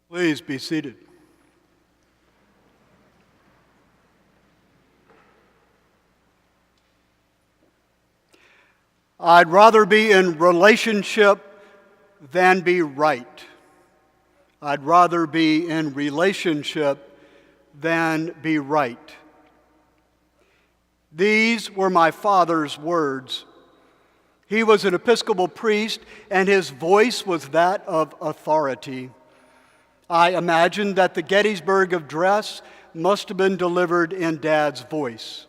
Please be seated. I'd rather be in relationship than be right. I'd rather be in relationship than be right. These were my father's words. He was an Episcopal priest, and his voice was that of authority. I imagine that the Gettysburg Address must have been delivered in Dad's voice.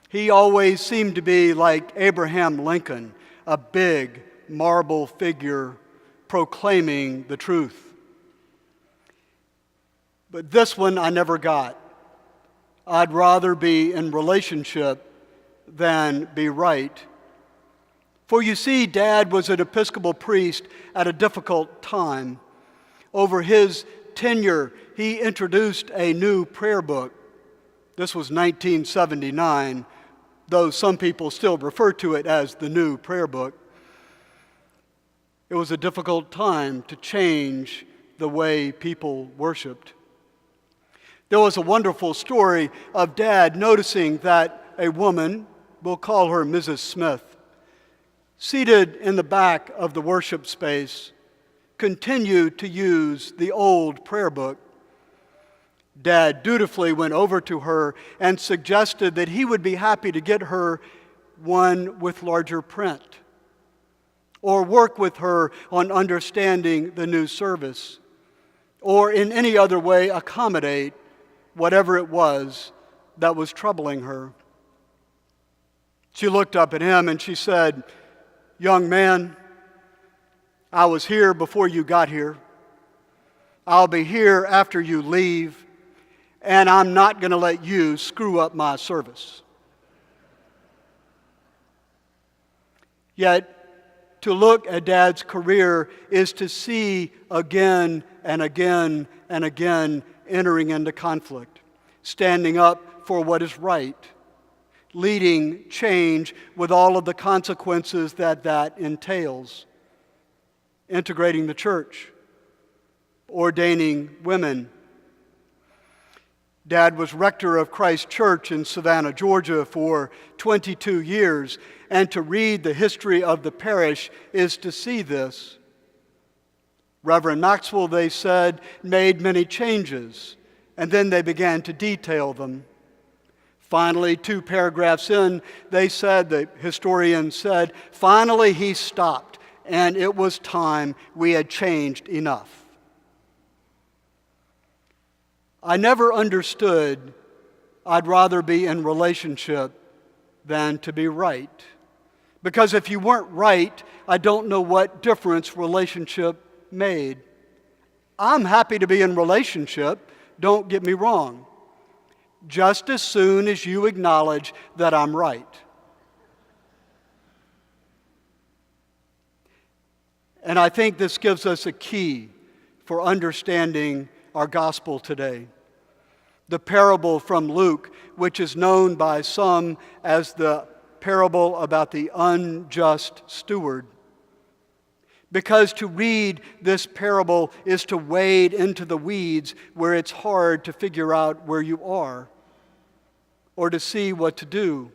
He always seemed to be like Abraham Lincoln, a big marble figure proclaiming the truth. But this one I never got. I'd rather be in relationship than be right. For you see, Dad was an Episcopal priest at a difficult time. Over his tenure, he introduced a new prayer book. This was 1979, though some people still refer to it as the new prayer book. It was a difficult time to change the way people worshiped. There was a wonderful story of Dad noticing that a woman, we'll call her Mrs. Smith, seated in the back of the worship space, continued to use the old prayer book. Dad dutifully went over to her and suggested that he would be happy to get her one with larger print, or work with her on understanding the new service, or in any other way accommodate whatever it was that was troubling her. She looked up at him and she said, "Young man, I was here before you got here. I'll be here after you leave, and I'm not going to let you screw up my service." Yet, to look at Dad's career is to see again and again and again entering into conflict, standing up for what is right, leading change with all of the consequences that entails, integrating the church, ordaining women. Dad was rector of Christ Church in Savannah, Georgia for 22 years, and to read the history of the parish is to see this. Reverend Maxwell, they said, made many changes, and then they began to detail them. Finally, 2 paragraphs in, they said, the historian said, finally he stopped, and it was time. We had changed enough. I never understood I'd rather be in relationship than to be right. Because if you weren't right, I don't know what difference relationship made. I'm happy to be in relationship, don't get me wrong, just as soon as you acknowledge that I'm right. And I think this gives us a key for understanding our gospel today. The parable from Luke, which is known by some as the parable about the unjust steward. Because to read this parable is to wade into the weeds where it's hard to figure out where you are, or to see what to do,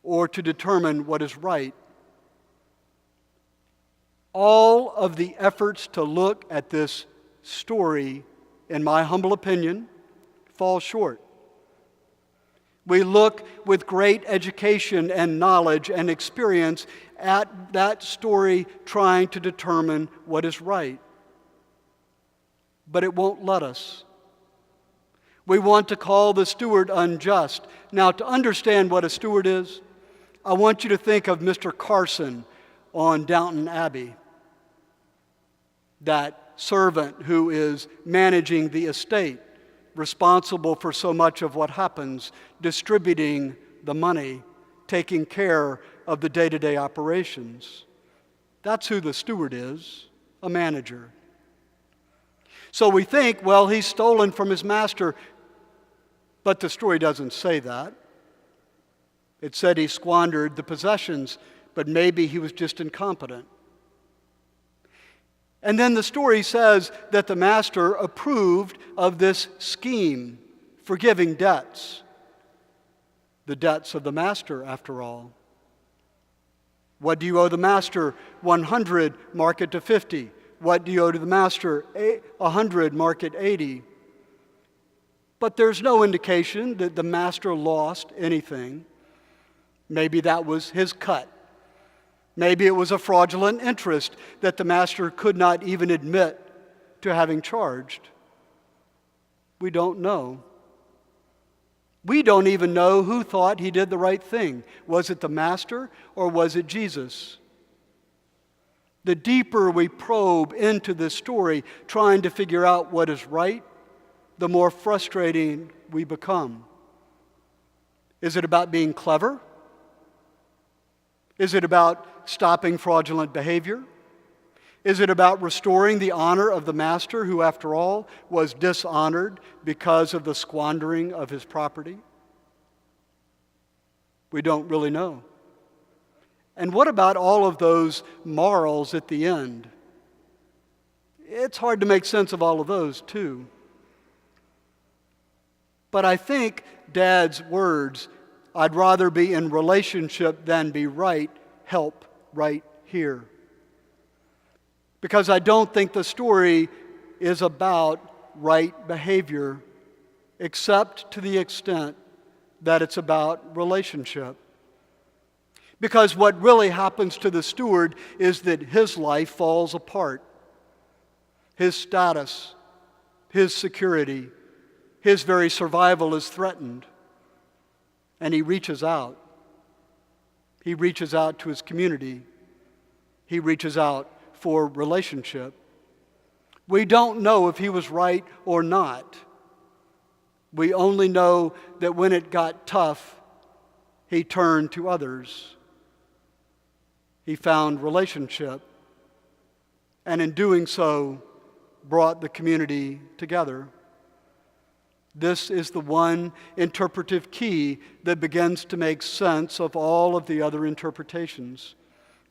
or to determine what is right. All of the efforts to look at this story, in my humble opinion, fall short. We look with great education and knowledge and experience at that story trying to determine what is right. But it won't let us. We want to call the steward unjust. Now, to understand what a steward is, I want you to think of Mr. Carson on Downton Abbey, that servant who is managing the estate, responsible for so much of what happens, distributing the money, taking care of the day-to-day operations. That's who the steward is, a manager. So we think, well, he's stolen from his master, but the story doesn't say that. It said he squandered the possessions, but maybe he was just incompetent. And then the story says that the master approved of this scheme, forgiving debts. The debts of the master, after all. What do you owe the master? 100, mark it to 50. What do you owe to the master? 100, mark it 80. But there's no indication that the master lost anything. Maybe that was his cut. Maybe it was a fraudulent interest that the master could not even admit to having charged. We don't know. We don't even know who thought he did the right thing. Was it the master or was it Jesus? The deeper we probe into this story, trying to figure out what is right, the more frustrating we become. Is it about being clever? Is it about stopping fraudulent behavior? Is it about restoring the honor of the master who, after all, was dishonored because of the squandering of his property? We don't really know. And what about all of those morals at the end? It's hard to make sense of all of those, too. But I think Dad's words, "I'd rather be in relationship than be right," help right here. Because I don't think the story is about right behavior, except to the extent that it's about relationship. Because what really happens to the steward is that his life falls apart. His status, his security, his very survival is threatened. And he reaches out. He reaches out to his community. He reaches out for relationship. We don't know if he was right or not. We only know that when it got tough, he turned to others. He found relationship, and in doing so, brought the community together. This is the one interpretive key that begins to make sense of all of the other interpretations.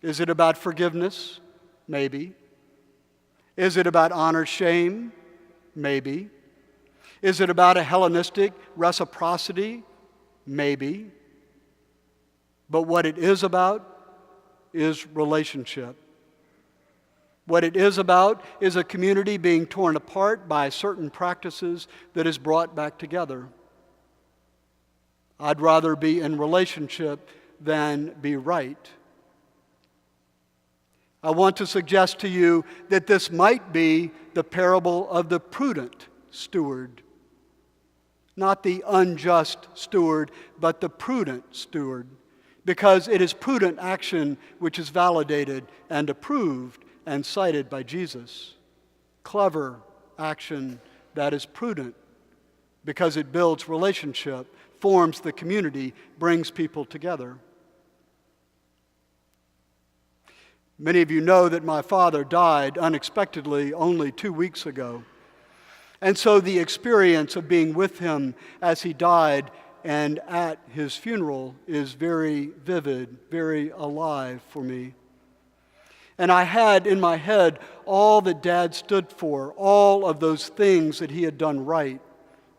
Is it about forgiveness? Maybe. Is it about honor-shame? Maybe. Is it about a Hellenistic reciprocity? Maybe. But what it is about is relationship. What it is about is a community being torn apart by certain practices that is brought back together. I'd rather be in relationship than be right. I want to suggest to you that this might be the parable of the prudent steward. Not the unjust steward, but the prudent steward. Because it is prudent action which is validated and approved and cited by Jesus. Clever action that is prudent because it builds relationship, forms the community, brings people together. Many of you know that my father died unexpectedly only 2 weeks ago. And so the experience of being with him as he died and at his funeral is very vivid, very alive for me. And I had in my head all that Dad stood for, all of those things that he had done right.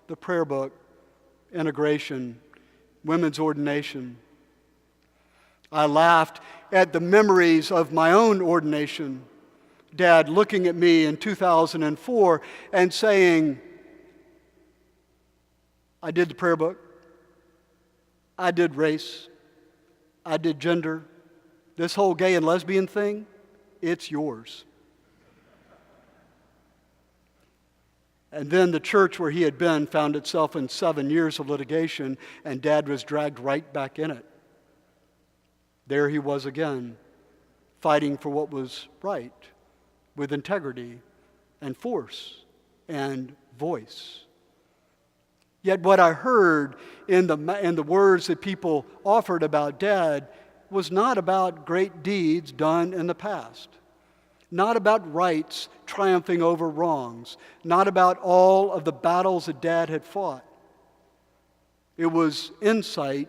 The prayer book, integration, women's ordination. I laughed at the memories of my own ordination. Dad looking at me in 2004 and saying, I did the prayer book. I did race. I did gender. This whole gay and lesbian thing, it's yours. And then the church where he had been found itself in 7 years of litigation, and Dad was dragged right back in it. There he was again, fighting for what was right, with integrity and force and voice. Yet what I heard in the words that people offered about Dad was not about great deeds done in the past, not about rights triumphing over wrongs, not about all of the battles that Dad had fought. It was insight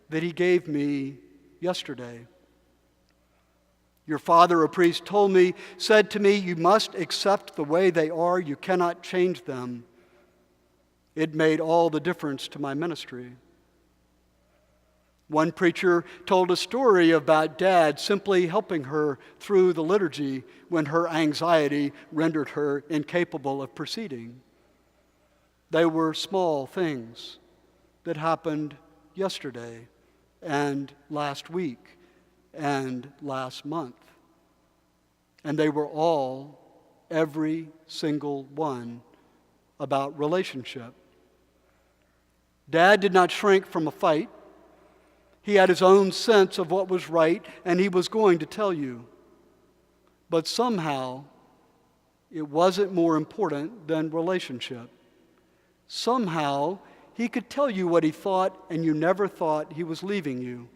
that he gave me yesterday. Your father, a priest, said to me, you must accept the way they are. You cannot change them. It made all the difference to my ministry. One preacher told a story about Dad simply helping her through the liturgy when her anxiety rendered her incapable of proceeding. They were small things that happened yesterday and last week and last month. And they were all, every single one, about relationship. Dad did not shrink from a fight. He had his own sense of what was right, and he was going to tell you. But somehow, it wasn't more important than relationship. Somehow, he could tell you what he thought, and you never thought he was leaving you,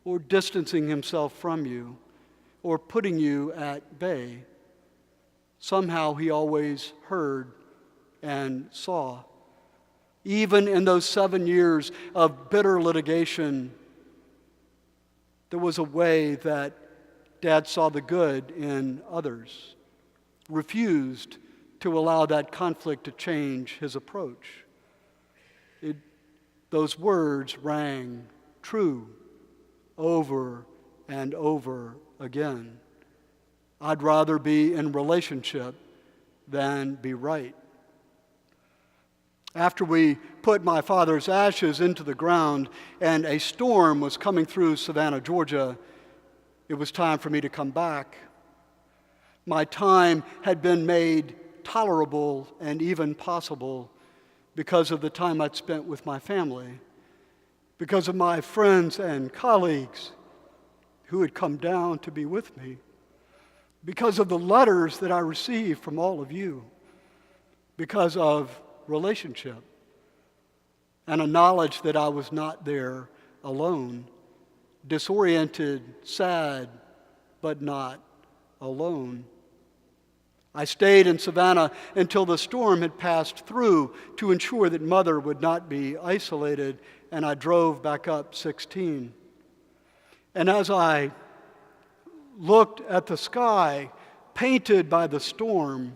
or distancing himself from you, or putting you at bay. Somehow, he always heard and saw. Even in those 7 years of bitter litigation, there was a way that Dad saw the good in others, refused to allow that conflict to change his approach. Those words rang true over and over again. I'd rather be in relationship than be right. After we put my father's ashes into the ground and a storm was coming through Savannah, Georgia, it was time for me to come back. My time had been made tolerable and even possible because of the time I'd spent with my family, because of my friends and colleagues who had come down to be with me, because of the letters that I received from all of you, because of relationship and a knowledge that I was not there alone, disoriented, sad, but not alone. I stayed in Savannah until the storm had passed through to ensure that Mother would not be isolated, and I drove back up 16. And as I looked at the sky painted by the storm,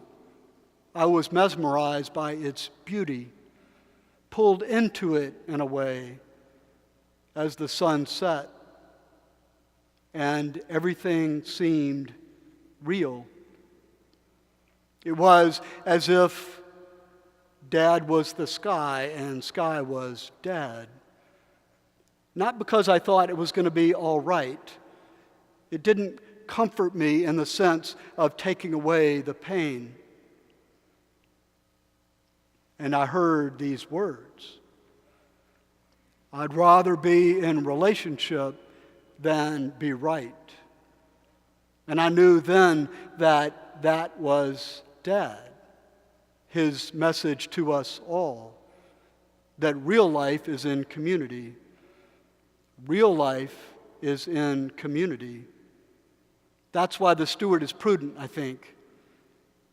I was mesmerized by its beauty, pulled into it in a way as the sun set, and everything seemed real. It was as if Dad was the sky and sky was Dad. Not because I thought it was going to be all right. It didn't comfort me in the sense of taking away the pain. And I heard these words: I'd rather be in relationship than be right. And I knew then that that was Dad, his message to us all, that real life is in community. Real life is in community. That's why the steward is prudent, I think,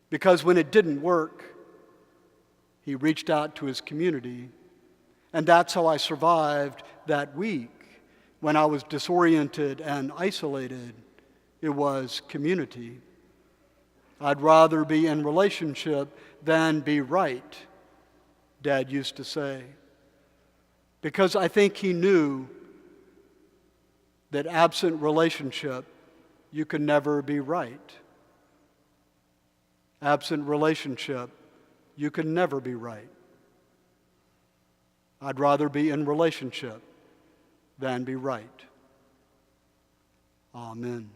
because when it didn't work, he reached out to his community. And that's how I survived that week. When I was disoriented and isolated, it was community. I'd rather be in relationship than be right, Dad used to say. Because I think he knew that absent relationship, you can never be right. Absent relationship, you can never be right. I'd rather be in relationship than be right. Amen.